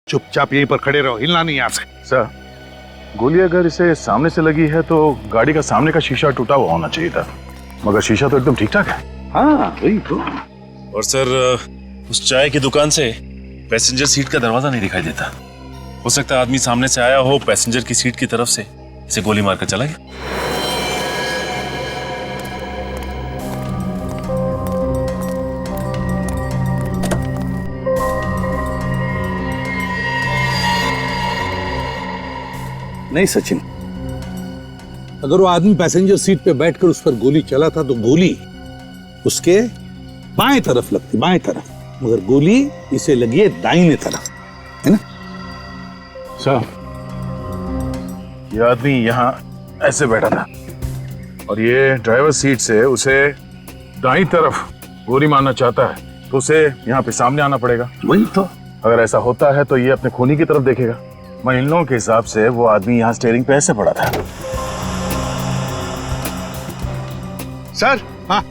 चुपचाप यहीं पर खड़े रहो, हिलना नहीं यहाँ से। सर, गोली अगर इसे सामने से लगी है तो गाड़ी का सामने का शीशा टूटा हुआ होना चाहिए था, मगर शीशा तो एकदम ठीक ठाक है। हाँ वही तो। और सर, उस चाय की दुकान से पैसेंजर सीट का दरवाजा नहीं दिखाई देता। हो सकता है आदमी सामने से आया हो, पैसेंजर की सीट की तरफ से इसे गोली मारकर चला गया। नहीं सचिन, अगर वो आदमी पैसेंजर सीट पे बैठकर उस पर गोली चला था तो गोली उसके बाएं तरफ लगती, बाएं तरफ, मगर गोली इसे लगी है दाहिने तरफ, है ना? सर, ये आदमी यहाँ ऐसे बैठा था और ये ड्राइवर सीट से उसे दाईं तरफ गोली मारना चाहता है तो उसे यहाँ पे सामने आना पड़ेगा। वही तो। अगर ऐसा होता है तो ये अपने खूनी की तरफ देखेगा। मैं इन लोगों के हिसाब से वो आदमी यहाँ स्टीयरिंग पे ऐसे पड़ा था। सर, हाँ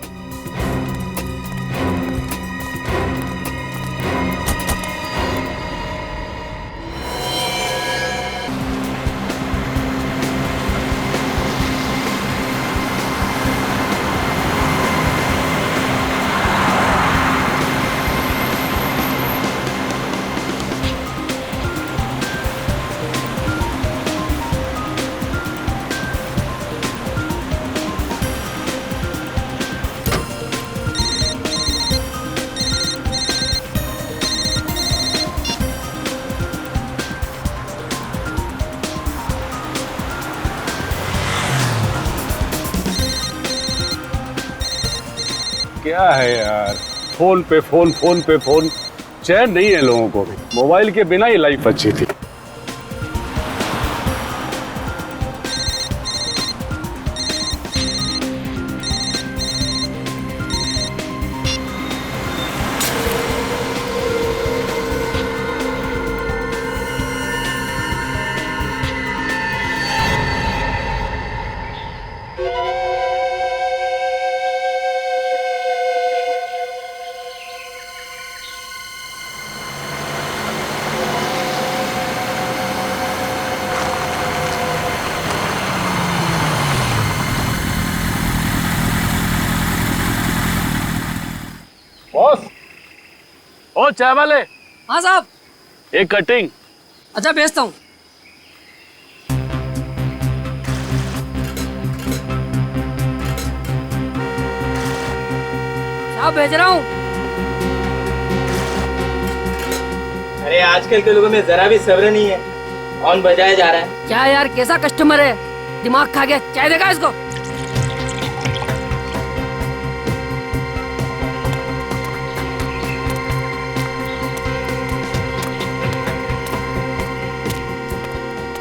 क्या है यार, फोन पे फोन, फोन पे फोन, चैन नहीं है लोगों को भी। मोबाइल के बिना ही लाइफ अच्छी थी। बॉस, ओ चाय वाले। हाँ साहब। एक कटिंग। अच्छा भेजता हूँ। साहब भेज रहा हूँ। अरे आजकल के लोगों में जरा भी सब्र नहीं है, हॉर्न बजाया जा रहा है। क्या यार, कैसा कस्टमर है, दिमाग खा गया। चाय देगा इसको।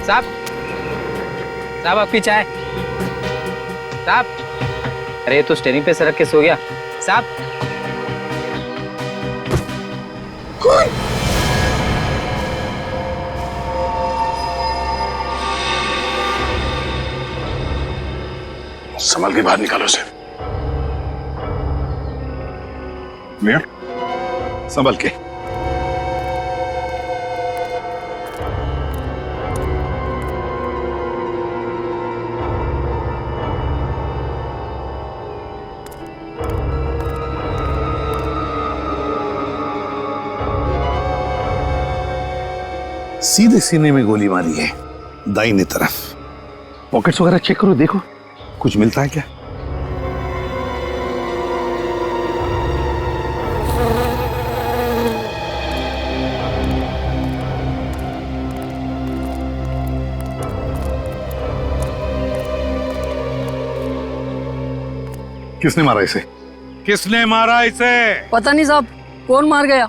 साहब, साहब आपकी चाय। साहब, अरे तो स्टीयरिंग पे सरक के सो गया। साहब, संभल के बाहर निकालो उसे। मियां, संभल के। सीधे सीने में गोली मारी है, दाहिने तरफ। पॉकेट्स वगैरह चेक करो, देखो कुछ मिलता है क्या। किसने मारा इसे? किसने मारा इसे? पता नहीं साहब, कौन मार गया।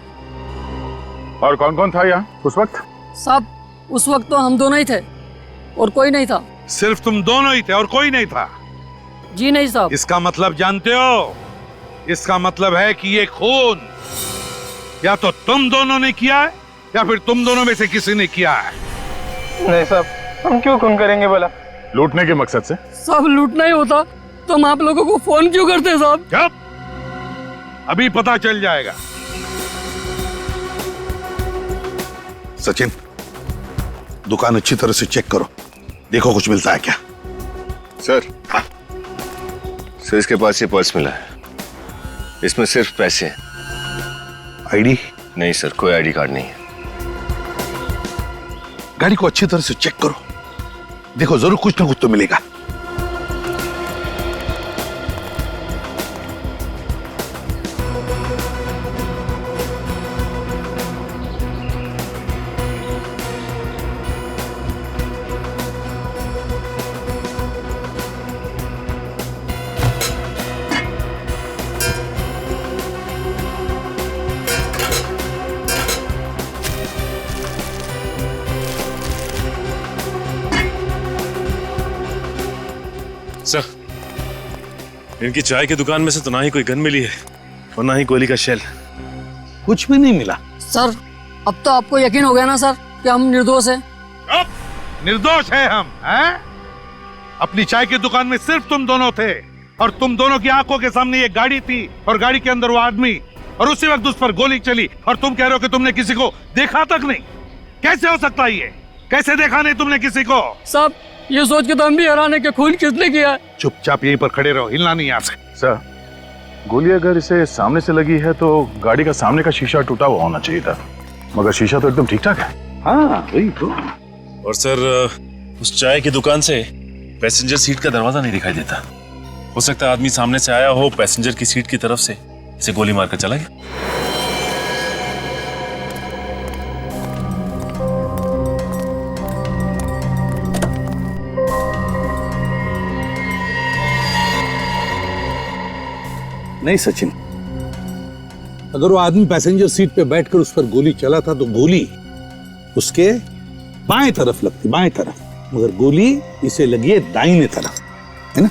और कौन कौन था यहाँ उस वक्त? साहब, उस वक्त तो हम दोनों ही थे और कोई नहीं था। सिर्फ तुम दोनों ही थे और कोई नहीं था? जी नहीं साहब। इसका मतलब जानते हो? इसका मतलब है कि ये खून या तो तुम दोनों ने किया है या फिर तुम दोनों में से किसी ने किया है। नहीं साहब, हम क्यों खून करेंगे बोला? लूटने के मकसद से। साहब, लूटना ही होता तो हम आप लोगों को फोन क्यों करते साहब? चुप, अभी पता चल जाएगा। सचिन, दुकान अच्छी तरह से चेक करो, देखो कुछ मिलता है क्या। सर, सर इसके पास ये पर्स मिला है, इसमें सिर्फ पैसे हैं। आईडी? नहीं सर, कोई आईडी कार्ड नहीं है। गाड़ी को अच्छी तरह से चेक करो, देखो जरूर कुछ ना कुछ तो मिलेगा। सर, इनकी चाय की दुकान में से तो ना ही कोई गन मिली है और ना ही गोली का शेल। कुछ भी नहीं मिला। सर, अब तो आपको यकीन हो गया ना सर कि हम निर्दोष हैं। अब निर्दोष है हम, हैं? अपनी चाय की दुकान में सिर्फ तुम दोनों थे और तुम दोनों की आंखों के सामने ये गाड़ी थी और गाड़ी के अंदर वो आदमी, और उसी वक्त उस पर गोली चली और तुम कह रहे हो कि तुमने किसी को देखा तक नहीं। कैसे हो सकता है ये? कैसे देखा नहीं तुमने किसी को? साहब, ये सोच के तो हम भी हैरान है कि खून किसने किया है। चुपचाप यहीं पर खड़े रहो, हिलना नहीं यहाँ से। सर, गोली अगर इसे सामने से लगी है तो गाड़ी का सामने का शीशा टूटा हुआ होना चाहिए था, मगर शीशा तो एकदम ठीक ठाक है। हाँ वही तो। और सर, उस चाय की दुकान से पैसेंजर सीट का दरवाजा नहीं दिखाई देता। हो सकता है आदमी सामने से आया हो, पैसेंजर की सीट की तरफ से इसे गोली मारकर चला गया। नहीं सचिन, अगर वो आदमी पैसेंजर सीट पे बैठकर उस पर गोली चला था तो गोली उसके बाएं तरफ लगती, बाएं तरफ, मगर गोली इसे लगी है दाहिने तरफ, है ना?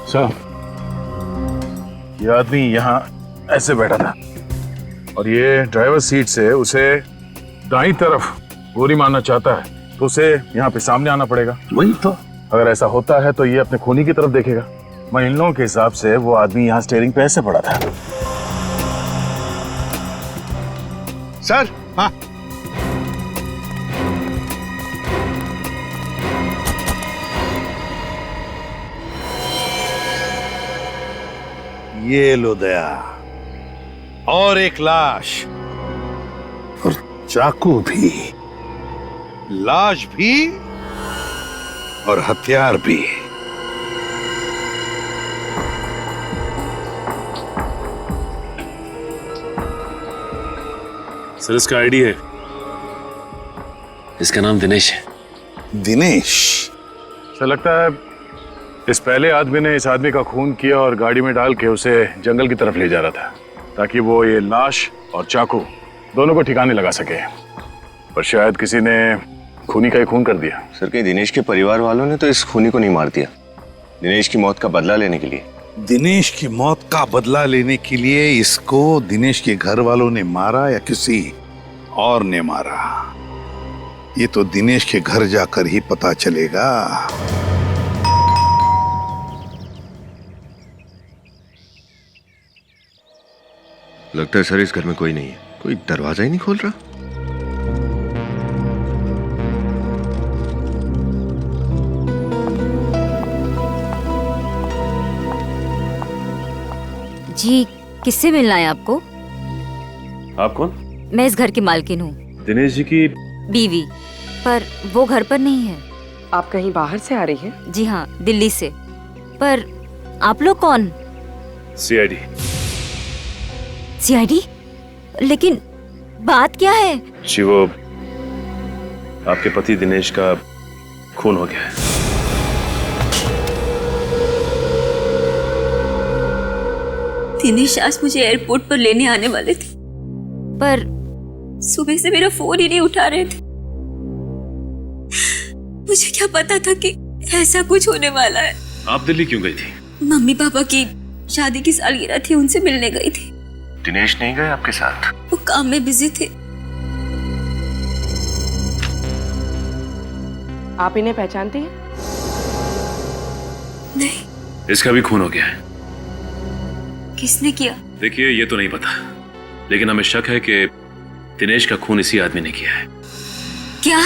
सर, ये आदमी यहाँ ऐसे बैठा था और ये ड्राइवर सीट से उसे दाईं तरफ गोली मारना चाहता है तो उसे यहाँ पे सामने आना पड़ेगा। वही तो। अगर ऐसा होता है तो ये अपने खूनी की तरफ देखेगा। मैं इन लोगों के हिसाब से वो आदमी यहाँ स्टीयरिंग पे ऐसे पड़ा था। सर, हाँ, ये लो दया, और एक लाश, और चाकू भी, लाश भी और हथियार भी। सर, इसका आईडी है। इसका नाम दिनेश है। दिनेश? सर, लगता है इस पहले आदमी ने इस आदमी का खून किया और गाड़ी में डाल के उसे जंगल की तरफ ले जा रहा था ताकि वो ये लाश और चाकू दोनों को ठिकाने लगा सके, पर शायद किसी ने खूनी का ही खून कर दिया। सर, कहीं दिनेश के परिवार वालों ने तो इस खूनी को नहीं मार दिया, दिनेश की मौत का बदला लेने के लिए। दिनेश की मौत का बदला लेने के लिए इसको दिनेश के घर वालों ने मारा या किसी और ने मारा, ये तो दिनेश के घर जाकर ही पता चलेगा। लगता है सर इस घर में कोई नहीं है, कोई दरवाजा ही नहीं खोल रहा। जी, किससे मिलना है आपको? आप कौन? मैं इस घर की मालकिन हूँ, दिनेश जी की बीवी, पर वो घर पर नहीं है। आप कहीं बाहर से आ रही हैं? जी हाँ, दिल्ली से। पर आप लोग कौन? सीआईडी। सीआईडी? लेकिन बात क्या है? जी, वो आपके पति दिनेश का खून हो गया है। दिनेश आज मुझे एयरपोर्ट पर लेने आने वाले थे, पर सुबह से मेरा फोन ही नहीं उठा रहे थे। मुझे क्या पता था कि ऐसा कुछ होने वाला है। आप दिल्ली क्यों गई थी? मम्मी पापा की शादी की सालगिरह थी, उनसे मिलने गई थी। दिनेश नहीं गए आपके साथ? वो काम में बिजी थे। आप इन्हें पहचानती हैं? नहीं। इसका भी खून हो गया है। किसने किया? देखिए, ये तो नहीं पता, लेकिन हमें शक है कि दिनेश का खून इसी आदमी ने किया है। क्या?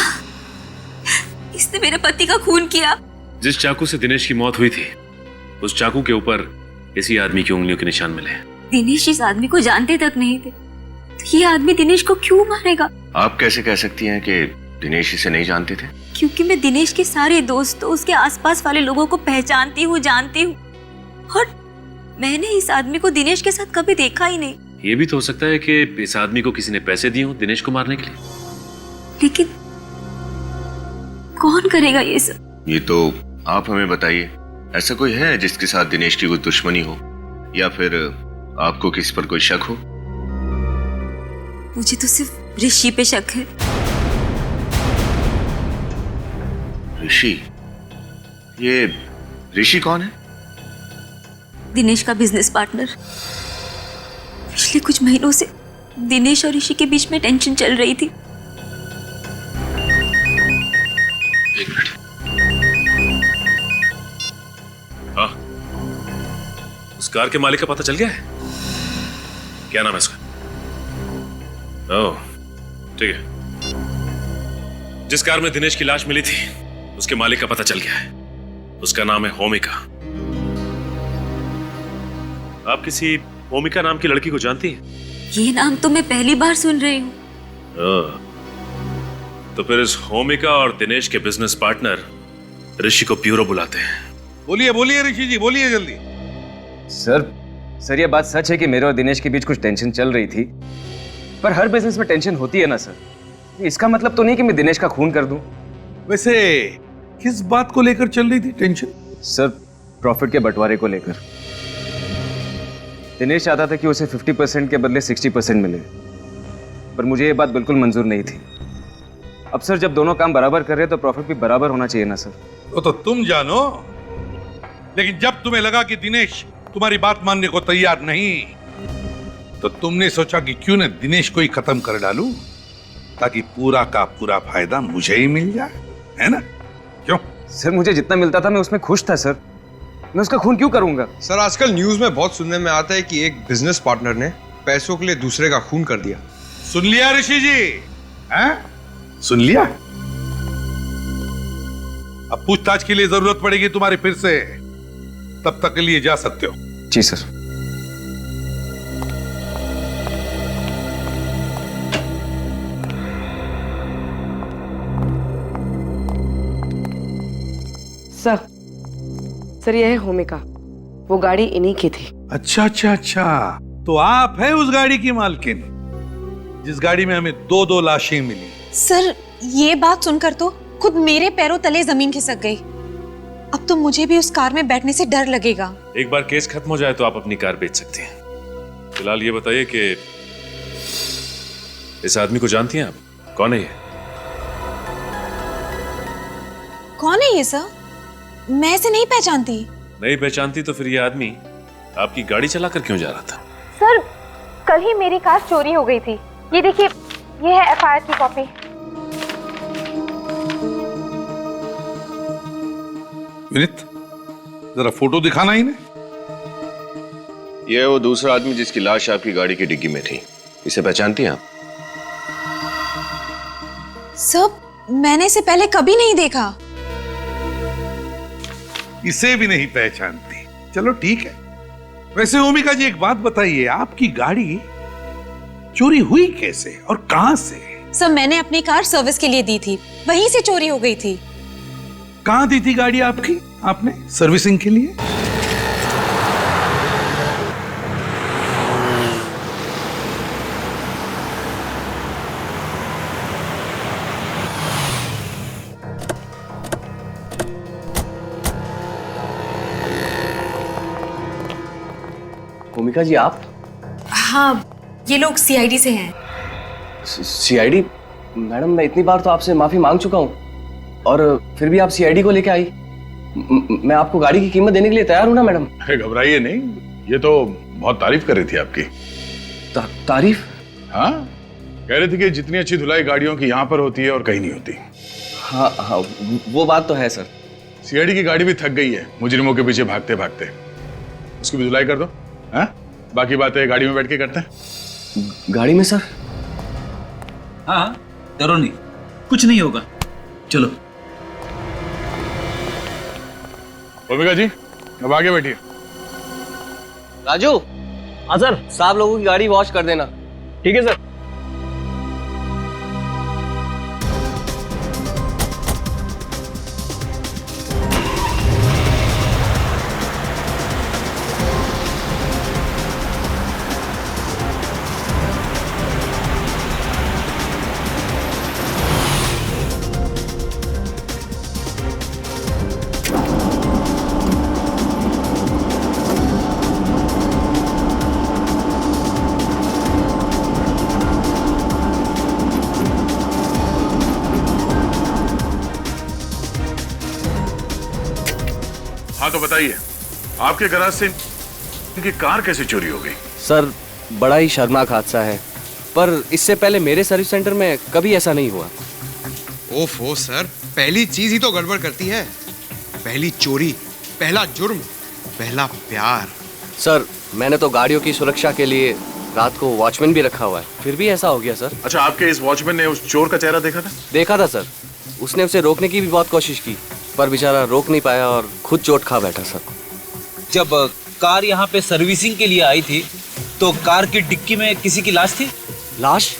इसने मेरे पति का खून किया? जिस चाकू से दिनेश की मौत हुई थी, उस चाकू के ऊपर इसी आदमी की उंगलियों के निशान मिले हैं। दिनेश इस आदमी को जानते तक नहीं थे, तो ये आदमी दिनेश को क्यों मारेगा? आप कैसे कह सकती हैं कि दिनेश इसे नहीं जानते थे? क्योंकि मैं दिनेश के सारे दोस्तों, उसके आसपास वाले लोगों को पहचानती हूँ, जानती हूँ, और मैंने इस आदमी को दिनेश के साथ कभी देखा ही नहीं। ये भी तो हो सकता है कि इस आदमी को किसी ने पैसे दिए हों दिनेश को मारने के लिए। लेकिन कौन करेगा ये सब? ये तो आप हमें बताइए। ऐसा कोई है जिसके साथ दिनेश की कोई दुश्मनी हो, या फिर आपको किसी पर कोई शक हो? मुझे तो सिर्फ ऋषि पे शक है। ऋषि? ये ऋषि कौन है? दिनेश का बिजनेस पार्टनर। पिछले कुछ महीनों से दिनेश और ऋषि के बीच में टेंशन चल रही थी। एक मिनट। हाँ, उस कार के मालिक का पता चल गया है? क्या नाम है उसका? ओह, ठीक है। जिस कार में दिनेश की लाश मिली थी, उसके मालिक का पता चल गया है। उसका नाम है होमिका। आप किसी होमिका नाम की लड़की को जानती हैं? ये नाम तो मैं पहली बार सुन रही हूँ। तो फिर इस होमिका और दिनेश के बिजनेस पार्टनर ऋषि को ब्यूरो बुलाते हैं। बोलिए बोलिए ऋषि जी, बोलिए जल्दी। सर ये बात सच है कि मेरे और दिनेश के बीच कुछ टेंशन चल रही थी, पर हर बिजनेस में टेंशन होती है ना सर। इसका मतलब तो नहीं कि मैं दिनेश का खून कर दूं। वैसे किस बात को लेकर चल रही थी टेंशन? सर, प्रॉफिट के बंटवारे को लेकर। दिनेश चाहता था कि उसे 50% के बदले 60% मिले, पर मुझे ये बात बिल्कुल मंजूर नहीं थी। अब सर, जब दोनों काम बराबर कर रहे हैं तो प्रॉफिट भी बराबर होना चाहिए ना सर। वो तो तुम जानो, लेकिन जब तुम्हें लगा कि दिनेश तुम्हारी बात मानने को तैयार नहीं, तो तुमने सोचा कि क्यों न दिनेश को ही खत्म कर डालूं, ताकि पूरा का पूरा फायदा मुझे ही मिल जाए, है ना? क्यों? सर, मुझे जितना मिलता था मैं उसमें खुश था सर। मैं उसका खून क्यों करूंगा? सर, आजकल न्यूज में बहुत सुनने में आता है कि एक बिजनेस पार्टनर ने पैसों के लिए दूसरे का खून कर दिया। सुन लिया ऋषि जी? हैं? सुन लिया? अब पूछताछ के लिए जरूरत पड़ेगी तुम्हारी फिर से, तब तक के लिए जा सकते हो। जी सर। सर यह है होमिका। वो गाड़ी इन्हीं की थी। अच्छा अच्छा अच्छा, तो आप है उस गाड़ी की मालकिन जिस गाड़ी में हमें 2-2 लाशें मिली। सर, ये बात सुनकर तो खुद मेरे पैरों तले जमीन खिसक गई। अब तो मुझे भी उस कार में बैठने से डर लगेगा। एक बार केस खत्म हो जाए तो आप अपनी कार बेच सकते हैं। फिलहाल ये बताइए कि इस आदमी को जानती हैं आप? कौन है ये? कौन है ये सर? मैं इसे नहीं पहचानती। नहीं पहचानती तो फिर ये आदमी आपकी गाड़ी चलाकर क्यों जा रहा था? सर, कल ही मेरी कार चोरी हो गई थी। ये देखिए, ये है एफआईआर की कॉपी। विनीत, जरा फोटो दिखाना इन्हें। यह वो दूसरा आदमी जिसकी लाश आपकी गाड़ी की डिग्गी में थी। इसे पहचानती हैं आप? सर, मैंने इसे पहले कभी नहीं देखा। इसे भी नहीं पहचानती? चलो ठीक है। वैसे होमिका जी, एक बात बताइए, आपकी गाड़ी चोरी हुई कैसे और कहां से? सर, मैंने अपनी कार सर्विस के लिए दी थी, वहीं से चोरी हो गई थी। कहां दी थी गाड़ी आपकी आपने सर्विसिंग के लिए? होमिका जी, आप? हाँ, ये लोग सीआईडी से हैं। सीआईडी? मैडम, मैं इतनी बार तो आपसे माफी मांग चुका हूँ, और फिर भी आप सीआईडी को लेके आई। मैं आपको गाड़ी की कीमत देने के लिए तैयार हूँ ना मैडम। घबराइए नहीं, ये तो बहुत तारीफ कर रही थी आपकी। तारीफ? हाँ, कह रही थी कि जितनी अच्छी धुलाई गाड़ियों की यहाँ पर होती है और कहीं नहीं होती। हाँ, वो बात तो है सर। सीआईडी की गाड़ी भी थक गई है मुजरिमों के पीछे भागते भागते। उसकी भी धुलाई कर दो। हाँ, बाकी बातें गाड़ी में बैठ के करते हैं। गाड़ी में सर? हाँ डरो नहीं, कुछ नहीं होगा, चलो। भूमिका जी अब आगे बैठिए। राजू। हाँ सर। साहब लोगों की गाड़ी वॉश कर देना। ठीक है सर। हाँ तो बताइए, आपके गैराज से इनकी कार कैसे चोरी हो गई? सर बड़ा ही शर्मनाक हादसा है, पर इससे पहले मेरे सर्विस सेंटर में कभी ऐसा नहीं हुआ। ओफो सर, पहली चीज ही तो गड़बड़ करती है। पहली चोरी, पहला जुर्म, पहला प्यार। सर मैंने तो गाड़ियों की सुरक्षा के लिए रात को वॉचमैन भी रखा हुआ है, फिर भी ऐसा हो गया सर। अच्छा, आपके इस वॉचमैन ने उस चोर का चेहरा देखा था? देखा था सर, उसने उसे रोकने की भी बहुत कोशिश की, पर बेचारा रोक नहीं पाया और खुद चोट खा बैठा सर। जब कार यहाँ पे सर्विसिंग के लिए आई थी तो कार की डिक्की में किसी की लाश थी? लाश?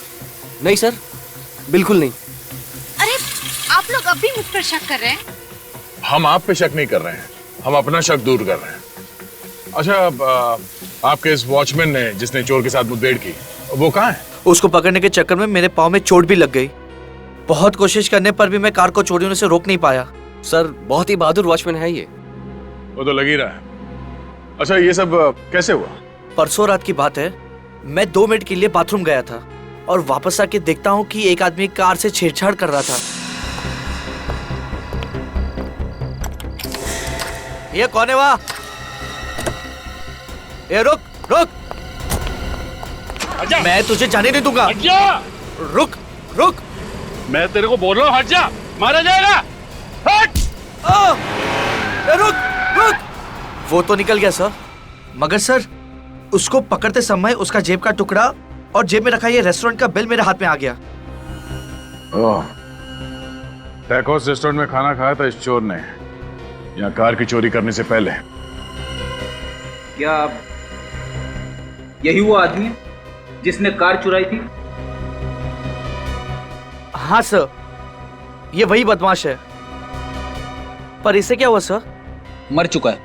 नहीं सर, बिल्कुल नहीं। अरे आप लोग अब भी मुझ पर शक कर रहे हैं? हम आप पे शक नहीं कर रहे हैं, हम अपना शक दूर कर रहे हैं। अच्छा, आपके इस वॉचमैन ने जिसने चोर के साथ मुठभेड़ की, वो कहाँ है? उसको पकड़ने के चक्कर में मेरे पाँव में चोट भी लग गई। बहुत कोशिश करने पर भी मैं कार को चोरी होने से रोक नहीं पाया। सर बहुत ही बहादुर वॉचमैन है ये। वो तो लग ही रहा है। अच्छा, ये सब कैसे हुआ? परसों रात की बात है, मैं 2 मिनट के लिए बाथरूम गया था और वापस आके देखता हूँ कि एक आदमी कार से छेड़छाड़ कर रहा था। ये कौन है वहाँ? ये रुक रुक, मैं तुझे जाने नहीं दूंगा। रुक रुक, मैं तेरे को बोल रहा हूँ हट जा, मारा जाएगा। हट! रुक रुक। वो तो निकल गया सर, मगर सर उसको पकड़ते समय उसका जेब का टुकड़ा और जेब में रखा ये रेस्टोरेंट का बिल मेरे हाथ में आ गया। टैकोस रेस्टोरेंट में खाना खाया था इस चोर ने, यहाँ कार की चोरी करने से पहले। क्या यही वो आदमी है जिसने कार चुराई थी? हाँ सर, ये वही बदमाश है। पर इसे क्या हुआ सर? मर चुका है,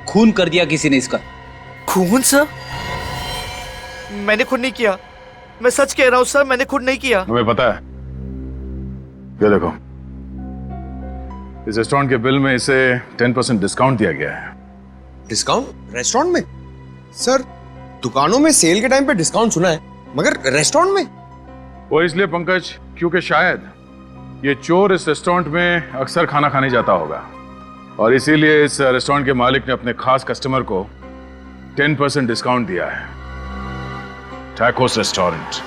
खून कर दिया किसी ने इसका। खून सर? मैंने खून नहीं किया, मैं सच कह रहा हूँ सर, मैंने खून नहीं किया। हमें पता है। ये देखो, इस रेस्टोरेंट के बिल में इसे 10% डिस्काउंट दिया गया है। डिस्काउंट रेस्टोरेंट में? सर दुकानों में सेल के टाइम पे डिस्काउंट सुना है, मगर रेस्टोरेंट में? वो इसलिए पंकज, क्योंकि शायद ये चोर इस रेस्टोरेंट में अक्सर खाना खाने जाता होगा और इसीलिए इस रेस्टोरेंट के मालिक ने अपने खास कस्टमर को 10% डिस्काउंट दिया है। Tacos restaurant.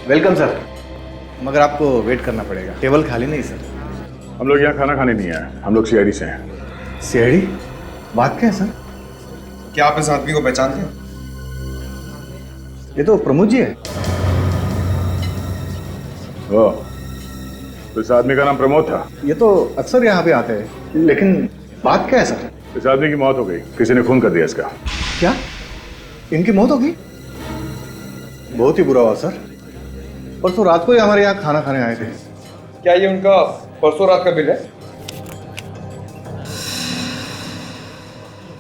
वेलकम सर, मगर आपको वेट करना पड़ेगा, टेबल खाली नहीं सर। हम लोग यहाँ खाना खाने नहीं आए, हम लोग सीआईडी से हैं। सीआईडी? बात क्या है सर? क्या आप इस आदमी को पहचानते हैं? ये तो प्रमोद जी है। ओह, तो इस आदमी का नाम प्रमोद था? ये तो अक्सर यहाँ पे आते हैं, लेकिन बात क्या है सर? इस आदमी की मौत हो गई, किसी ने खून कर दिया इसका। क्या? इनकी मौत हो गई? बहुत ही बुरा हुआ सर। परसों रात को ही हमारे यहाँ खाना खाने आए थे। क्या ये उनका परसों रात का बिल है?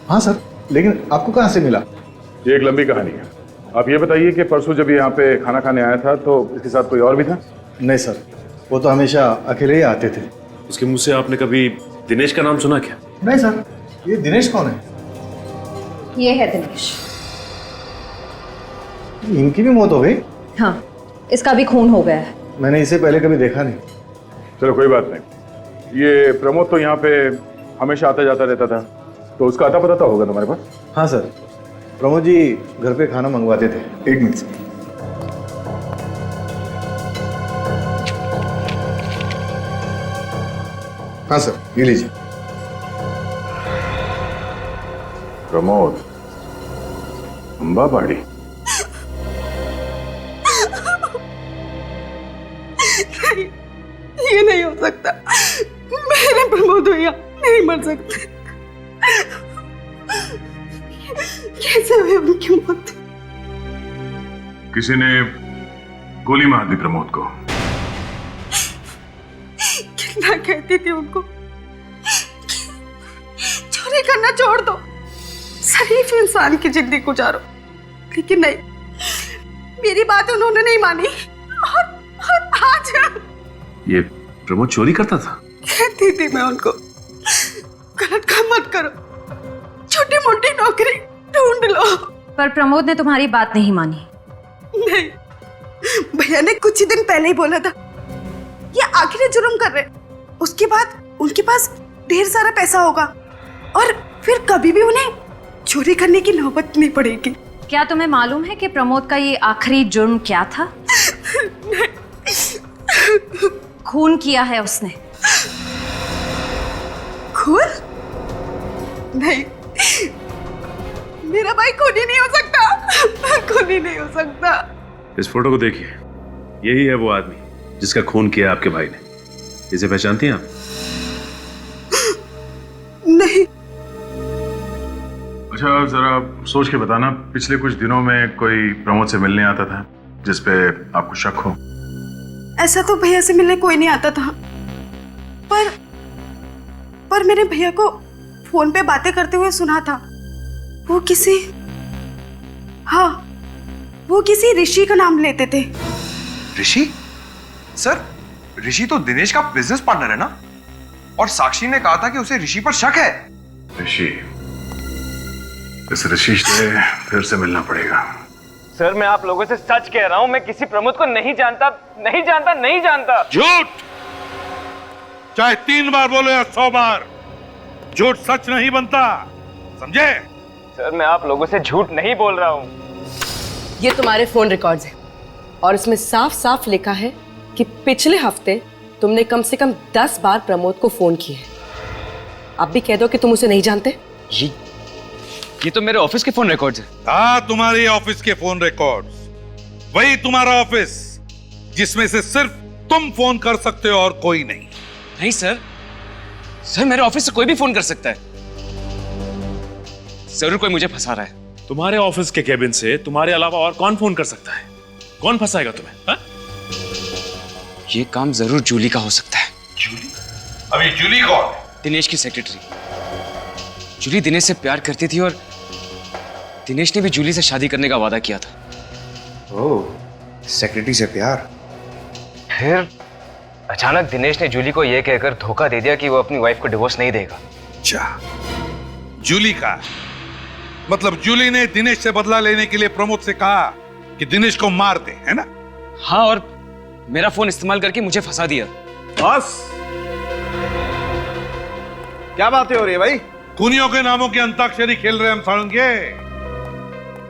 हाँ सर, लेकिन आपको कहाँ से मिला? ये एक लंबी कहानी है। आप ये बताइए कि परसों जब यहाँ पे खाना खाने आया था तो इसके साथ कोई और भी था? नहीं सर, वो तो हमेशा अकेले ही आते थे। उसके मुंह से आपने कभी दिनेश का नाम सुना क्या? नहीं सर, ये दिनेश कौन है? ये है दिनेश। इनकी भी मौत हो गई? हाँ, इसका भी खून हो गया है। मैंने इसे पहले कभी देखा नहीं। चलो कोई बात नहीं। ये प्रमोद तो यहाँ पे हमेशा आता जाता रहता था, तो उसका अता पता तो होगा तुम्हारे पास? हाँ सर, प्रमोद जी घर पे खाना मंगवाते थे। एक मिनट से। हाँ सर, ये लीजिए। प्रमोद, अंबा बाड़ी। नहीं, ये नहीं हो सकता। मेरे प्रमोद भैया नहीं मर सकते। कैसे हुई उनकी मौत? किसी ने गोली मार दी प्रमोद को। कितना कहती थी उनको चोरी करना छोड़ दो, शरीफ इंसान की जिंदगी गुजारो, लेकिन नहीं, मेरी बात उन्होंने नहीं मानी। और आज ये प्रमोद चोरी करता था? कहती थी मैं उनको, गलत काम मत करो, छोटी मोटी नौकरी ढूंढ लो। पर प्रमोद ने तुम्हारी बात नहीं मानी। नहीं, भैया ने कुछ ही दिन पहले ही बोला था ये आखिरी जुर्म कर रहे, उसके बाद उनके पास ढेर सारा पैसा होगा और फिर कभी भी उन्हें चोरी करने की नौबत नहीं पड़ेगी। क्या तुम्हें मालूम है कि प्रमोद का ये आखिरी जुर्म क्या था? खून किया है उसने। खून? नहीं, मेरा भाई खूनी नहीं हो सकता, खूनी नहीं हो सकता। इस फोटो को देखिए, यही है वो आदमी जिसका खून किया आपके भाई ने। इसे पहचानती हैं आप? नहीं। अच्छा, जरा सोच के बताना, पिछले कुछ दिनों में कोई प्रमोद से मिलने आता था जिस पे आपको शक हो? ऐसा तो भैया से मिलने कोई नहीं आता था, पर मैंने भैया को फोन पे बातें करते हुए सुना था। वो किसी ऋषि का नाम लेते थे। ऋषि? सर, ऋषि तो दिनेश का बिजनेस पार्टनर है ना? और साक्षी ने कहा था कि उसे ऋषि पर शक है। ऋषि, इस ऋषि से फिर से मिलना पड़ेगा। सर, मैं आप लोगों से सच कह रहा हूं, मैं किसी प्रमोद को नहीं जानता, नहीं जानता, नहीं जानता। झूठ! चाहे 3 बार बोलो या 100 बार, झूठ सच नहीं बनता, समझे? सर, मैं आप लोगों से झूठ नहीं बोल रहा हूं। ये तुम्हारे फोन रिकॉर्ड्स हैं और इसमें साफ साफ लिखा है कि पिछले हफ्ते तुमने कम से कम 10 बार प्रमोद को फोन किए। आप भी कह दो कि तुम उसे नहीं जानते। ये तो मेरे ऑफिस के फोन रिकॉर्ड्स हैं। हाँ, तुम्हारे ऑफिस के फोन रिकॉर्ड्स। वही तुम्हारा ऑफिस जिसमें से सिर्फ तुम फोन कर सकते हो और कोई नहीं। नहीं सर, मेरे ऑफिस से कोई भी फोन कर सकता है। जरूर कोई मुझे फंसा रहा है। तुम्हारे ऑफिस के केबिन से तुम्हारे अलावा और कौन फोन कर सकता है? कौन फंसाएगा तुम्हें? हा? ये काम जरूर जूली का हो सकता है। जूली? अभी जूली कौन? दिनेश की सेक्रेटरी। जूली दिनेश से प्यार करती थी और दिनेश ने भी जूली से शादी करने का वादा किया था। ओह, सेक्रेटरी से प्यार। फिर अचानक दिनेश ने जूली को यह कहकर धोखा दे दिया कि वो अपनी वाइफ को डिवोर्स नहीं देगा। अच्छा, जूली का मतलब जूली ने दिनेश से बदला लेने के लिए प्रमोद से कहा कि दिनेश को मार दे, है ना? हाँ, और मेरा फोन इस्तेमाल करके मुझे फंसा दिया। बस क्या बातें हो रही है भाई? खूनियों के नामों की अंताक्षरी खेल रहे हम साळुंके।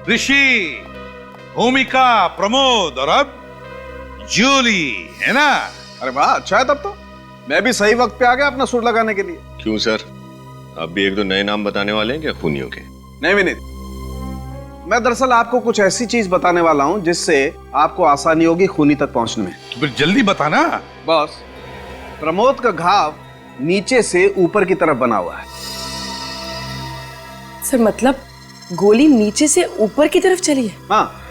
ऋषि, भूमिका, प्रमोद और अब जूली, है ना? अरे वाह, अच्छा है। तब तो मैं भी सही वक्त पे आ गया अपना सुर लगाने के लिए। क्यों सर, आप भी 1-2 नए नाम बताने वाले हैं क्या खूनियों के? नहीं विनीत, मैं दरअसल आपको कुछ ऐसी चीज बताने वाला हूं जिससे आपको आसानी होगी खूनी तक पहुंचने में। तो फिर जल्दी बताना। बॉस, प्रमोद का घाव नीचे से ऊपर की तरफ बना हुआ है। सर, मतलब गोली नीचे से ऊपर की तरफ चली है? हाँ,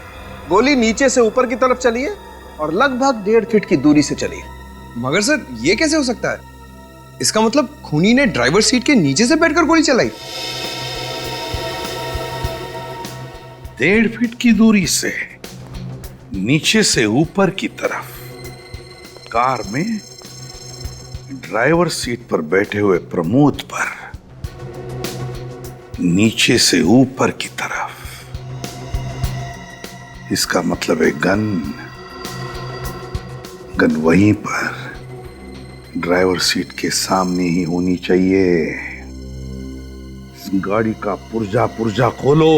गोली नीचे से ऊपर की तरफ चली है और लगभग 1.5 फीट की दूरी से चली है। मगर सर, ये कैसे हो सकता है? इसका मतलब खूनी ने ड्राइवर सीट के नीचे से बैठकर गोली चलाई। 1.5 फीट की दूरी से नीचे से ऊपर की तरफ कार में ड्राइवर सीट पर बैठे हुए प्रमोद पर नीचे से ऊपर की तरफ। इसका मतलब है गन वहीं पर ड्राइवर सीट के सामने ही होनी चाहिए। इस गाड़ी का पुर्जा खोलो,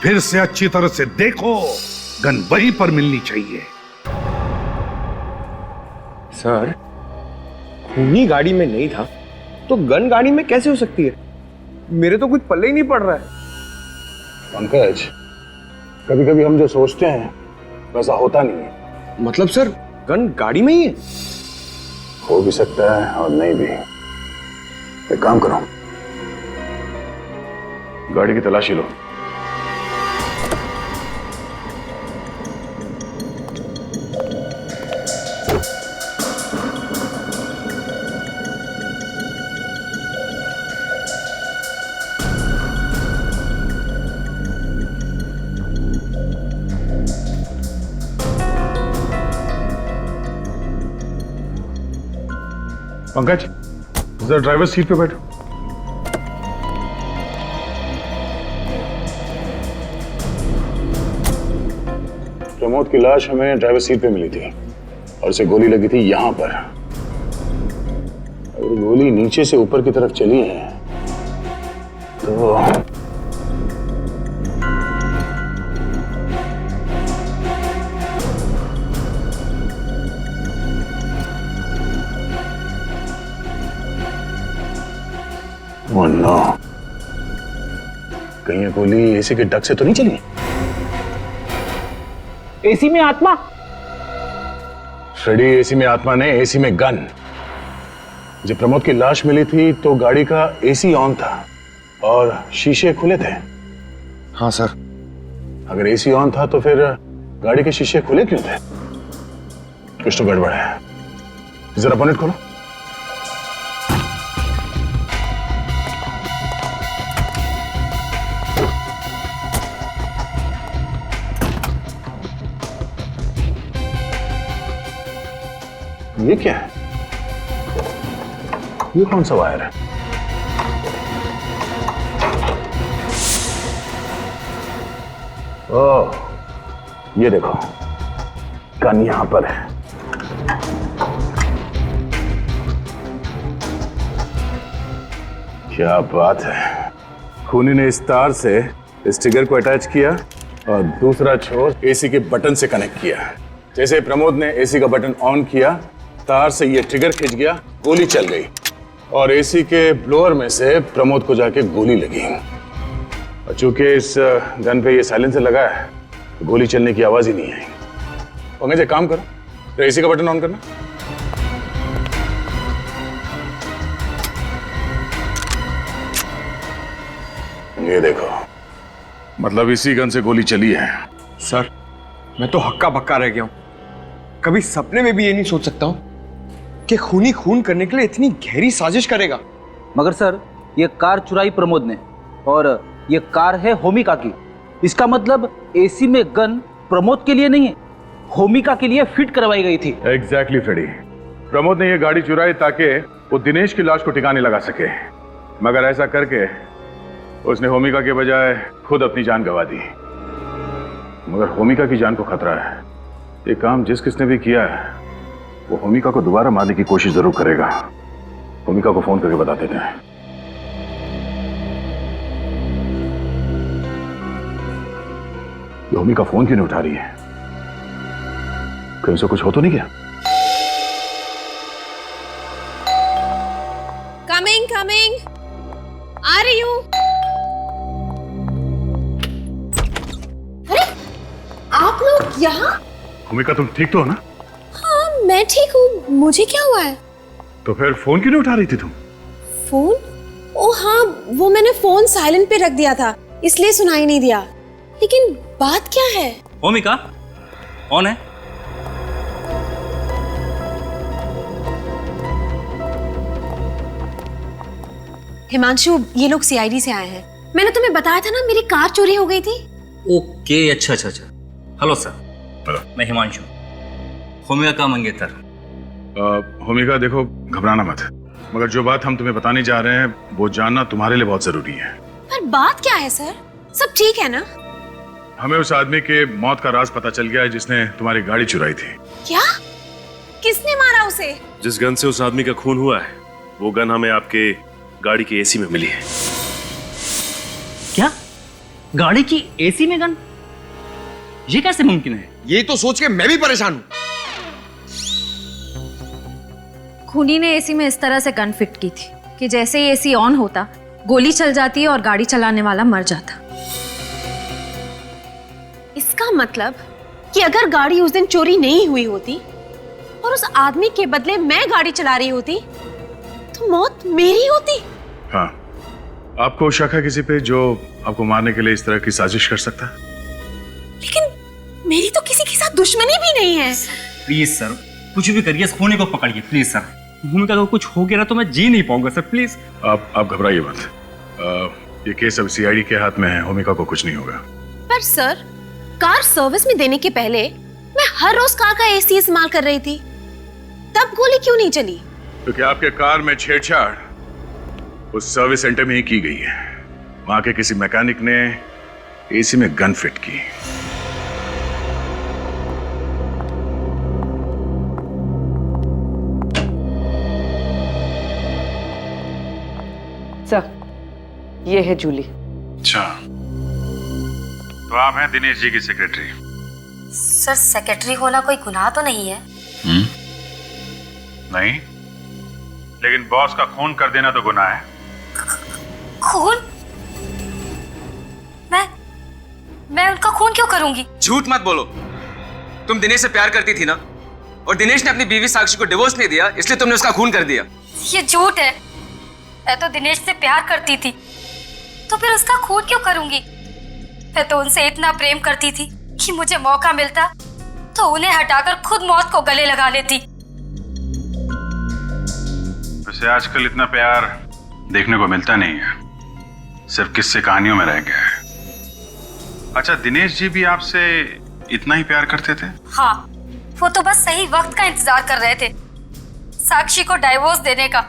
फिर से अच्छी तरह से देखो, गन वहीं पर मिलनी चाहिए। सर, खूनी गाड़ी में नहीं था तो गन गाड़ी में कैसे हो सकती है? मेरे तो कुछ पल्ले ही नहीं पड़ रहा है। पंकज, कभी कभी हम जो सोचते हैं वैसा होता नहीं है। मतलब सर गन गाड़ी में ही है? हो भी सकता है और नहीं भी। एक काम करो, गाड़ी की तलाशी लो। पंकज, जरा ड्राइवर सीट पे बैठो। प्रमोद की लाश हमें ड्राइवर सीट पे मिली थी और उसे गोली लगी थी यहां पर। अगर गोली नीचे से ऊपर की तरफ चली है तो Oh no. कहीं ये गोली एसी के डक से तो नहीं चली? एसी में आत्मा? फ्रेडी, एसी में आत्मा नहीं, एसी में गन। जब प्रमोद की लाश मिली थी तो गाड़ी का एसी ऑन था और शीशे खुले थे। हाँ सर। अगर एसी ऑन था तो फिर गाड़ी के शीशे खुले क्यों थे? कुछ तो गड़बड़ है। जरा बोनेट खोलो। ये क्या है? ये कौन सा वायर है? ओह, ये देखो, गन यहां पर है। क्या बात है। खूनी ने इस तार से इस ट्रिगर को अटैच किया और दूसरा छोर एसी के बटन से कनेक्ट किया। जैसे प्रमोद ने एसी का बटन ऑन किया, तार से ये ट्रिगर खिंच गया, गोली चल गई और एसी के ब्लोअर में से प्रमोद को जाके गोली लगी। और चूंकि इस गन पे ये साइलेंसर लगा है तो गोली चलने की आवाज ही नहीं आई। पंकज, एक काम करो, तो एसी का बटन ऑन करना। ये देखो, मतलब इसी गन से गोली चली है। सर, मैं तो हक्का बक्का रह गया हूं। कभी सपने में भी ये नहीं सोच सकता हूं कि खूनी खून करने के लिए इतनी गहरी साजिश करेगा। मगर सर, ये कार चुराई प्रमोद ने और ये कार है होमिका की। इसका मतलब एसी में गन प्रमोद के लिए नहीं है, होमिका के लिए फिट करवाई गई थी। Exactly Freddy. प्रमोद ने ये गाड़ी चुराई ताकि वो दिनेश की लाश को ठिकाने लगा सके, मगर ऐसा करके उसने होमिका के बजाय खुद अपनी जान गंवा दी। मगर होमिका की जान को खतरा है। ये काम जिस किसने भी किया है वो होमिका को दोबारा मारने की कोशिश जरूर करेगा। होमिका को फोन करके बता देते हैं। होमिका फोन क्यों नहीं उठा रही है? कहीं से कुछ हो तो नहीं गया? कमिंग कमिंग, आ रही हूँ। अरे आप लोग यहाँ? होमिका, तुम ठीक तो हो ना? हाँ मैं ठीक हूँ, मुझे क्या हुआ है? तो फिर फोन क्यों नहीं उठा रही थी तुम? फोन? ओ हाँ, वो मैंने फोन साइलेंट पे रख दिया था, इसलिए सुनाई नहीं दिया। लेकिन बात क्या है? होमिका कौन है? हिमांशु, ये लोग सीआईडी से आए हैं। मैंने तुम्हें बताया था ना, मेरी कार चोरी हो गई थी। ओके, अच्छा अच्छा अच्छा। Hello sir. हेलो, मैं हिमांशु, होमिका का मंगेतर। होमिका, देखो, घबराना मत, मगर जो बात हम तुम्हें बताने जा रहे हैं वो जानना तुम्हारे लिए बहुत जरूरी है। पर बात क्या है सर? सब ठीक है ना? हमें उस आदमी के मौत का राज पता चल गया है जिसने तुम्हारी गाड़ी चुराई थी। क्या? किसने मारा उसे? जिस गन से उस आदमी का खून हुआ है वो गन हमें आपके गाड़ी के एसी में मिली है। क्या? गाड़ी की एसी में गन? ये कैसे मुमकिन है? ये तो सोच के मैं भी परेशान हूं। खूनी ने एसी में इस तरह से गन फिट की थी कि जैसे ही एसी ऑन होता गोली चल जाती और गाड़ी चलाने वाला मर जाता। इसका मतलब कि अगर गाड़ी उस दिन चोरी नहीं हुई होती और उस आदमी के बदले मैं गाड़ी चला रही होती तो मौत मेरी होती। हाँ, आपको शक है किसी पे जो आपको मारने के लिए इस तरह की साजिश कर सकता है? लेकिन मेरी तो किसी के साथ दुश्मनी भी नहीं है। प्लीज सर, कुछ भी करिए, इस खूनी को पकड़िए प्लीज सर। भूमिका को कुछ हो गया ना तो मैं जी नहीं पाऊंगा सर, प्लीज। आप घबराइए मत। ये केस अब सीआईडी के हाथ में है, भूमिका को कुछ नहीं होगा। पर सर, कार सर्विस में देने के पहले मैं हर रोज कार का एसी इस्तेमाल कर रही थी, तब गोली क्यों नहीं चली? क्योंकि आपके कार में छेड़छाड़ उस सर्विस सेंटर में ही की गई है। वहां के किसी मैकेनिक ने एसी में गन फिट की। सर, ये है जूली। अच्छा, तो आप हैं दिनेश जी की सेक्रेटरी? सर, सेक्रेटरी होना कोई गुनाह तो नहीं है? नहीं, लेकिन बॉस का खून कर देना तो गुनाह है। खून? मैं उनका खून क्यों करूंगी? झूठ मत बोलो। तुम दिनेश से प्यार करती थी ना, और दिनेश ने अपनी बीवी साक्षी को डिवोर्स नहीं दिया, इसलिए तुमने उसका खून कर दिया। ये झूठ है। मैं तो दिनेश से प्यार करती थी, तो फिर उसका खून क्यों करूंगी? मैं तो उनसे इतना प्रेम करती थी कि मुझे मौका मिलता तो उन्हें हटाकर खुद मौत को गले लगा लेती। वैसे आजकल इतना प्यार देखने को मिलता नहीं है, सिर्फ किस्से कहानियों में रह गया है। अच्छा, दिनेश जी भी आपसे इतना ही प्यार करते थे? हाँ, वो तो बस सही वक्त का इंतजार कर रहे थे, साक्षी को डाइवोर्स देने का।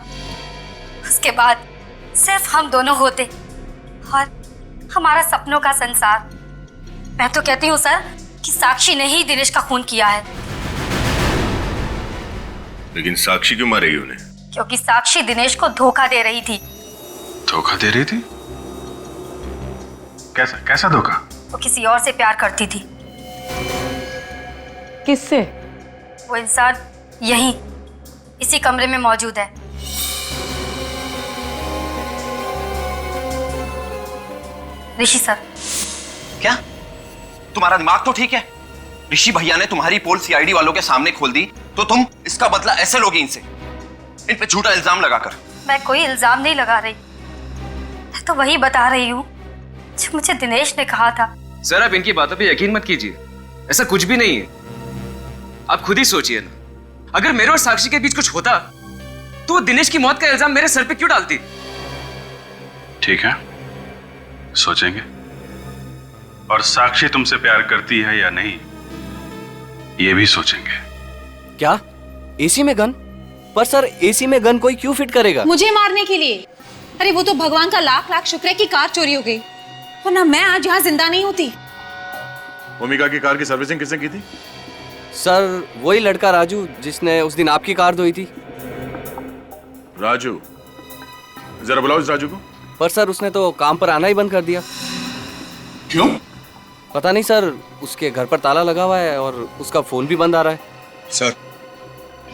उसके बाद सिर्फ हम दोनों होते और हमारा सपनों का संसार। मैं तो कहती हूँ सर कि साक्षी ने ही दिनेश का खून किया है। लेकिन साक्षी क्यों मारेगी उन्हें? क्योंकि साक्षी दिनेश को धोखा दे रही थी। धोखा दे रही थी? कैसा धोखा? वो किसी और से प्यार करती थी। किससे? वो इंसान यहीं इसी कमरे में मौजूद है। ऋषि सर। क्या तुम्हारा दिमाग तो ठीक है? ऋषि भैया ने तुम्हारी पोल सीआईडी वालों के सामने खोल दी, तो तुम इसका बदला ऐसे लोगे इनसे, इन पे झूठा इल्जाम लगाकर? मैं कोई इल्जाम नहीं लगा रही, मैं तो वही बता रही हूँ जो मुझे दिनेश ने कहा था। सर, आप इनकी बातों पे यकीन मत कीजिए, ऐसा कुछ भी नहीं है। आप खुद ही सोचिए ना, अगर मेरे और साक्षी के बीच कुछ होता तो वो दिनेश की मौत का इल्जाम मेरे सर पे क्यों डालती? ठीक है, सोचेंगे। और साक्षी तुमसे प्यार करती है या नहीं, ये भी सोचेंगे। क्या एसी में गन? पर सर, एसी में गन कोई क्यों फिट करेगा? मुझे मारने के लिए। अरे वो तो भगवान का लाख लाख शुक्र है कि कार चोरी हो गई, वरना मैं आज यहाँ जिंदा नहीं होती। भूमिका की कार की सर्विसिंग किसने की थी? सर, वही लड़का राजू जिसने उस दिन आपकी कार धोई थी। राजू? जरा बुलाओ इस राजू को। पर सर, उसने तो काम पर आना ही बंद कर दिया। क्यों? पता नहीं सर, उसके घर पर ताला लगा हुआ है और उसका फोन भी बंद आ रहा है। सर,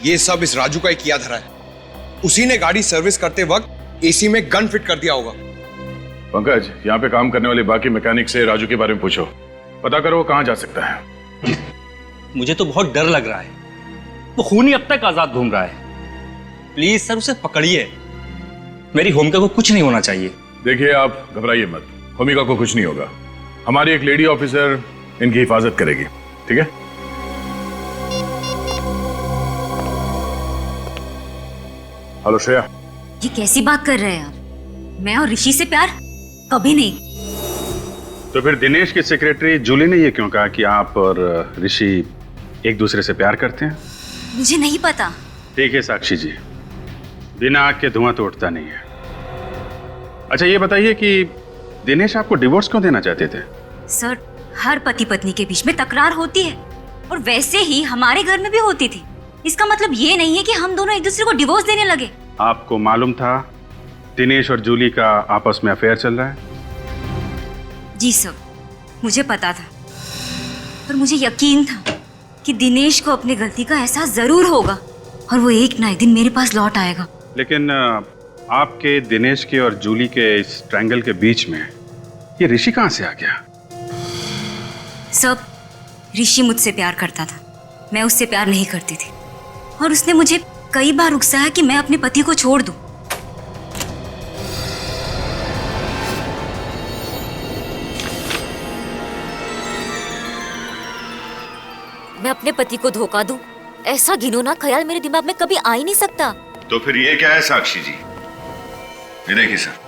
ये सब इस राजू का ही किया धरा है। उसी ने गाड़ी सर्विस करते वक्त एसी में गन फिट कर दिया होगा। पंकज, यहाँ पे काम करने वाले बाकी मैकेनिक से राजू के बारे में पूछो, पता करो वो कहाँ जा सकता है। मुझे तो बहुत डर लग रहा है, वो खूनी अब तक आजाद घूम रहा है। प्लीज सर, उसे पकड़िए, मेरी भूमिका को कुछ नहीं होना चाहिए। देखिए, आप घबराइए मत, भूमिका को कुछ नहीं होगा। हमारी एक लेडी ऑफिसर इनकी हिफाजत करेगी, ठीक है? हेलो श्रेया। ये कैसी बात कर रहे हैं आप? मैं और ऋषि से प्यार कभी नहीं। तो फिर दिनेश की सेक्रेटरी जूली ने ये क्यों कहा कि आप और ऋषि एक दूसरे से प्यार करते हैं? मुझे नहीं पता। ठीक है साक्षी जी, बिना आग के धुआं तो उठता नहीं है। अच्छा, ये बताइए कि दिनेश आपको डिवोर्स क्यों देना चाहते थे? सर, हर पति पत्नी के बीच में तकरार होती है, और वैसे ही हमारे घर में भी होती थी। इसका मतलब ये नहीं है कि हम दोनों एक दूसरे को डिवोर्स देने लगे। आपको मालूम था दिनेश और जूली का आपस में अफेयर चल रहा है? जी सर, मुझे पता था, पर मुझे यकीन था कि दिनेश को अपनी गलती का एहसास जरूर होगा। और वो एक ना एक दिन मेरे पास लौट आएगा। लेकिन आपके, दिनेश के और जूली के इस ट्रायंगल के बीच में ये ऋषि कहाँ से आ गया? सब ऋषि मुझसे प्यार करता था, मैं उससे प्यार नहीं करती थी, और उसने मुझे कई बार उकसाया कि मैं अपने पति को छोड़ दूं। मैं अपने पति को धोखा दूं, ऐसा घिनौना ख्याल मेरे दिमाग में कभी आ ही नहीं सकता। तो फिर ये क्या है साक्षी जी? ये देखिए सर।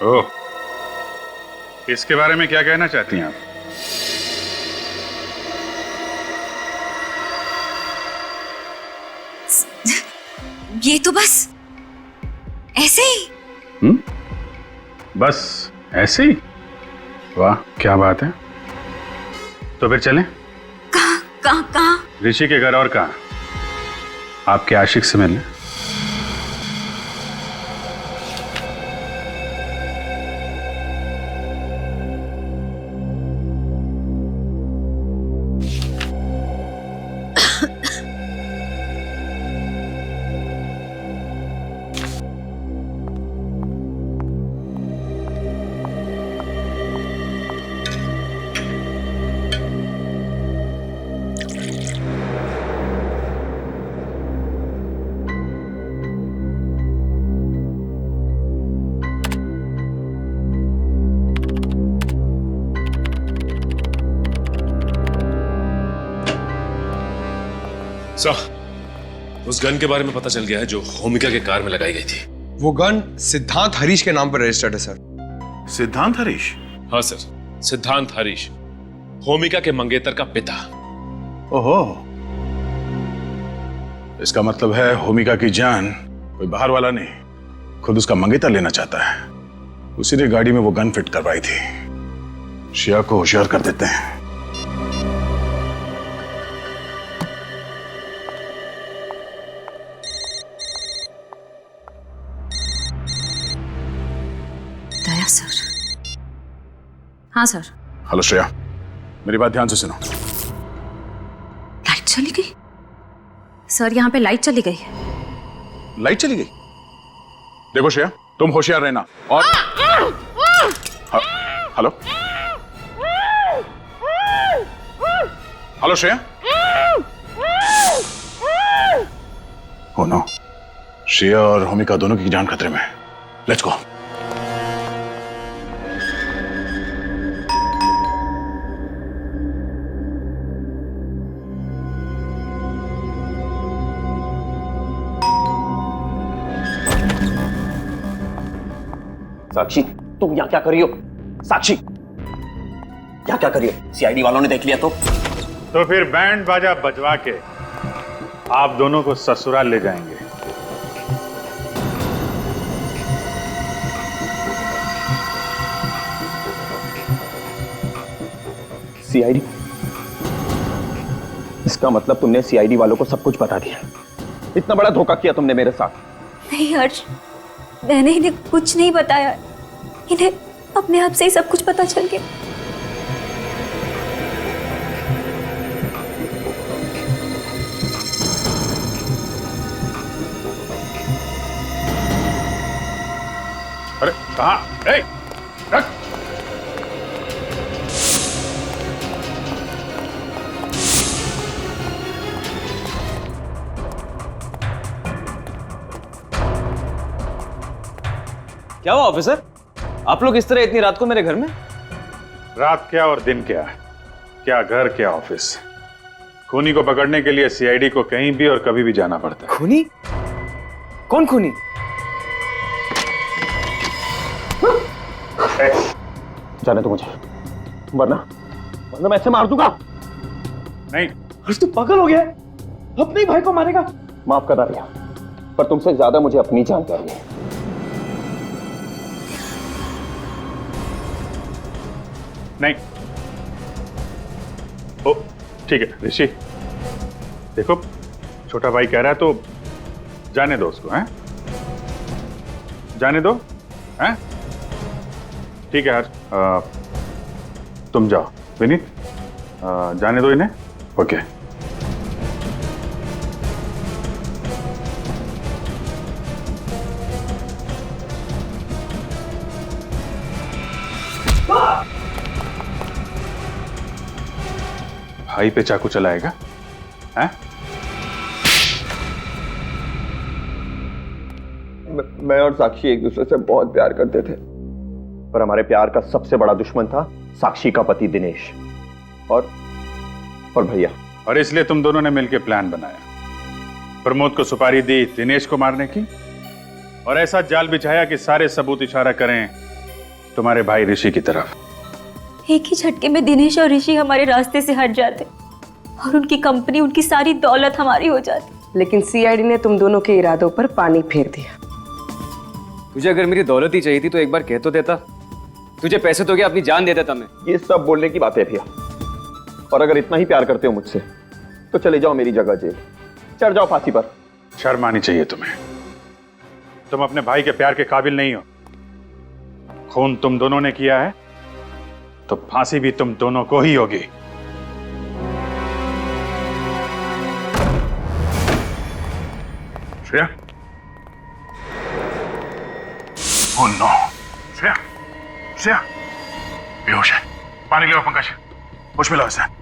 ओह, इसके बारे में क्या कहना चाहती हैं आप? ये तो बस ऐसे ही। बस ऐसे ही? वाह, क्या बात है। तो फिर चलें? कहाँ? ऋषि के घर, और कहाँ? आपके आशिक से मिलने। सर, उस गन के बारे में पता चल गया है जो होमिका के कार में लगाई गई थी। वो गन सिद्धांत हरीश के नाम पर रजिस्टर्ड है सर। सिद्धांत हरीश? हाँ सर, सिद्धांत हरीश, होमिका के मंगेतर का पिता। ओहो, इसका मतलब है होमिका की जान कोई बाहर वाला नहीं, खुद उसका मंगेतर लेना चाहता है। उसी ने गाड़ी में वो गन फिट करवाई थी। शिया को होशियार कर देते हैं। सर। हाँ सर। हेलो श्रेया, मेरी बात ध्यान से सुनो। लाइट चली गई सर, यहाँ पे लाइट चली गई। लाइट चली गई? देखो श्रेया, तुम होशियार रहना। और हेलो हेलो श्रेया। हो नो, श्रेया और होमिका दोनों की जान खतरे में है। Let's go. साक्षी, तुम यहाँ क्या कर रही हो? साक्षी, यहाँ क्या कर रही हो? सीआईडी वालों ने देख लिया तो फिर बैंड बाजा बजवा के आप दोनों को ससुराल ले जाएंगे। सीआईडी? इसका मतलब तुमने सीआईडी वालों को सब कुछ बता दिया। इतना बड़ा धोखा किया तुमने मेरे साथ। नहीं हर्ष, मैंने इन्हें कुछ नहीं बताया, इन्हें अपने आप से ही सब कुछ पता चल गया। अरे कहाँ? रख। क्या हुआ ऑफिसर, आप लोग इस तरह इतनी रात को मेरे घर में? रात क्या और दिन क्या, क्या घर क्या ऑफिस। खूनी को पकड़ने के लिए सीआईडी को कहीं भी और कभी भी जाना पड़ता है। खूनी? कौन खूनी? जाने तो मुझे, वरना मैं ऐसे मार दूंगा। नहीं, आज तू पागल हो गया है, अपने भाई को मारेगा। माफ करना भैया, पर तुमसे ज्यादा मुझे अपनी जानकारी है। नहीं। ओ, ठीक है ऋषि, देखो छोटा भाई कह रहा है तो जाने दो उसको, हैं? जाने दो, हैं? ठीक है यार, तुम जाओ। विनीत, जाने दो इन्हें। ओके। भाई पे चाकू चलाएगा? हैं? मैं और साक्षी एक दूसरे से बहुत प्यार करते थे, पर हमारे प्यार का सबसे बड़ा दुश्मन था साक्षी का पति दिनेश और भैया। और इसलिए तुम दोनों ने मिलकर प्लान बनाया, प्रमोद को सुपारी दी दिनेश को मारने की, और ऐसा जाल बिछाया कि सारे सबूत इशारा करें तुम्हारे भाई ऋषि की तरफ। एक ही झटके में दिनेश और ऋषि हमारे रास्ते से हट जाते और उनकी कंपनी, उनकी सारी दौलत हमारी हो जाती। लेकिन सीआईडी ने तुम दोनों के इरादों पर पानी फेर दिया। तुझे अगर मेरी दौलत ही चाहिए थी तो एक बार कह तो देता। तुझे पैसे तो क्या अपनी जान दे देता मैं। ये सब बोलने की बात है भैया, और अगर इतना ही प्यार करते हो मुझसे तो चले जाओ मेरी जगह जेल, चढ़ जाओ फांसी पर। शर्म आनी चाहिए तुम्हें। तुम अपने भाई के प्यार के काबिल नहीं हो। खून तुम दोनों ने किया है तो फांसी भी तुम दोनों को ही होगी। श्रेया, ओह नो, श्रेया, श्रेया बेहोश है। पानी ले आओ पंकज, होश में लाओ इसे।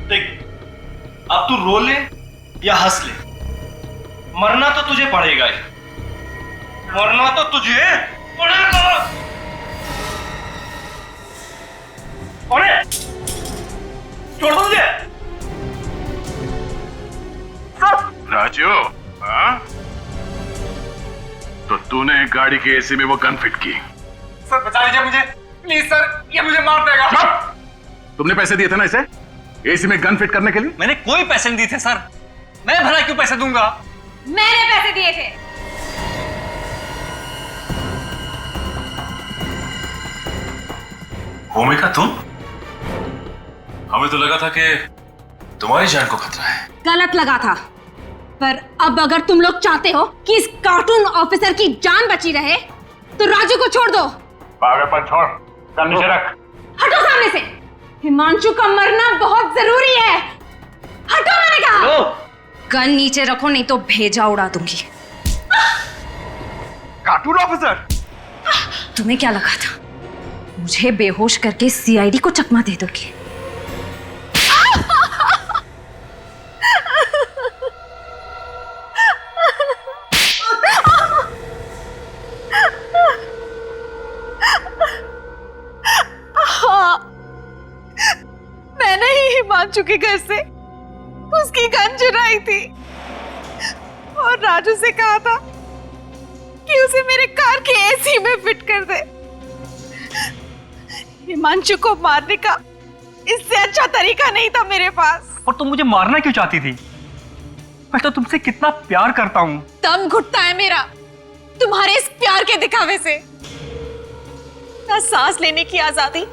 देख, अब तू रो ले या हंस ले, मरना तो तुझे पड़ेगा ही। मरना तो तुझे पड़ेगा। अरे छोड़ दो मुझे। राजू, हाँ? तो तूने गाड़ी के एसी में वो गन फिट की? सर बचा लीजिए मुझे प्लीज सर, ये मुझे मार देगा। तुमने पैसे दिए थे ना इसे एसी में गन फिट करने के लिए? मैंने कोई पैसे नहीं दिए थे सर। मैं भला क्यों पैसे दूंगा? मैंने पैसे दिए थे। भूमिका तुम? हमें तो लगा था कि तुम्हारी जान को खतरा है। गलत लगा था, पर अब अगर तुम लोग चाहते हो कि इस कार्टून ऑफिसर की जान बची रहे तो राजू को छोड़ दो। पागलपन छोड़, गन नीचे रख। हटो सामने से। हिमांशु का मरना बहुत जरूरी है। हटो मैंने कहा। गन नीचे रखो नहीं तो भेजा उड़ा दूंगी। कार्टून ऑफिसर, तुम्हें क्या लगा था मुझे बेहोश करके सीआईडी को चकमा दे दोगे? मैंने ही हिमांशु के घर से उसकी गन चुराई थी और राजू से कहा था कि उसे मेरे कार के एसी में फिट कर दे। हिमांशु को मारने का इससे अच्छा तरीका नहीं था मेरे पास। और तुम मुझे मारना क्यों चाहती थी? मैं तो तुमसे कितना प्यार करता हूं। दम घुटता है मेरा तुम्हारे इस प्यार के दिखावे से। ना सांस लेने की आजादी,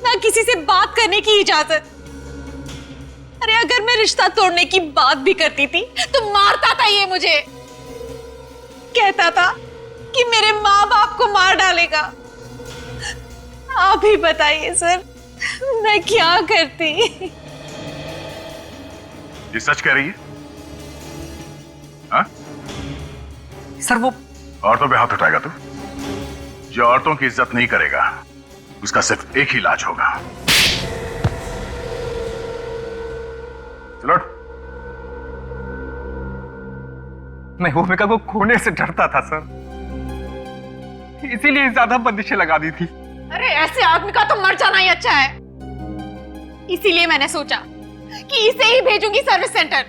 ना किसी से बात करने की इजाजत। अरे अगर मैं रिश्ता तोड़ने की बात भी करती थी तो मारता था ये मुझे। कहता था कि मेरे माँ बाप को मार डालेगा। आप ही बताइए सर, मैं क्या करती? ये सच कह रही है? हाँ? सर वो औरतों पे हाथ उठाएगा तू? जो औरतों की इज्जत नहीं करेगा उसका सिर्फ एक ही इलाज होगा। चलो। मैं भूमिका को खोने से डरता था सर, इसीलिए ज्यादा बंदिशें लगा दी थी। अरे ऐसे आदमी का तो मर जाना ही अच्छा है। इसीलिए मैंने सोचा कि इसे ही भेजूंगी सर्विस सेंटर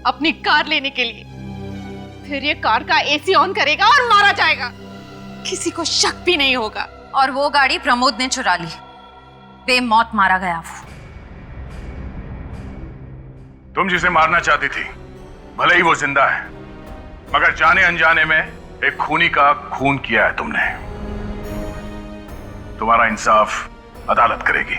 अपनी कार लेने के लिए। फिर ये कार का एसी ऑन करेगा और मारा जाएगा, किसी को शक भी नहीं होगा। और वो गाड़ी प्रमोद ने चुरा ली, बेमौत मारा गया वो। तुम जिसे मारना चाहती थी भले ही वो जिंदा है, मगर जाने अनजाने में एक खूनी का खून किया है तुमने। तुम्हारा इंसाफ अदालत करेगी।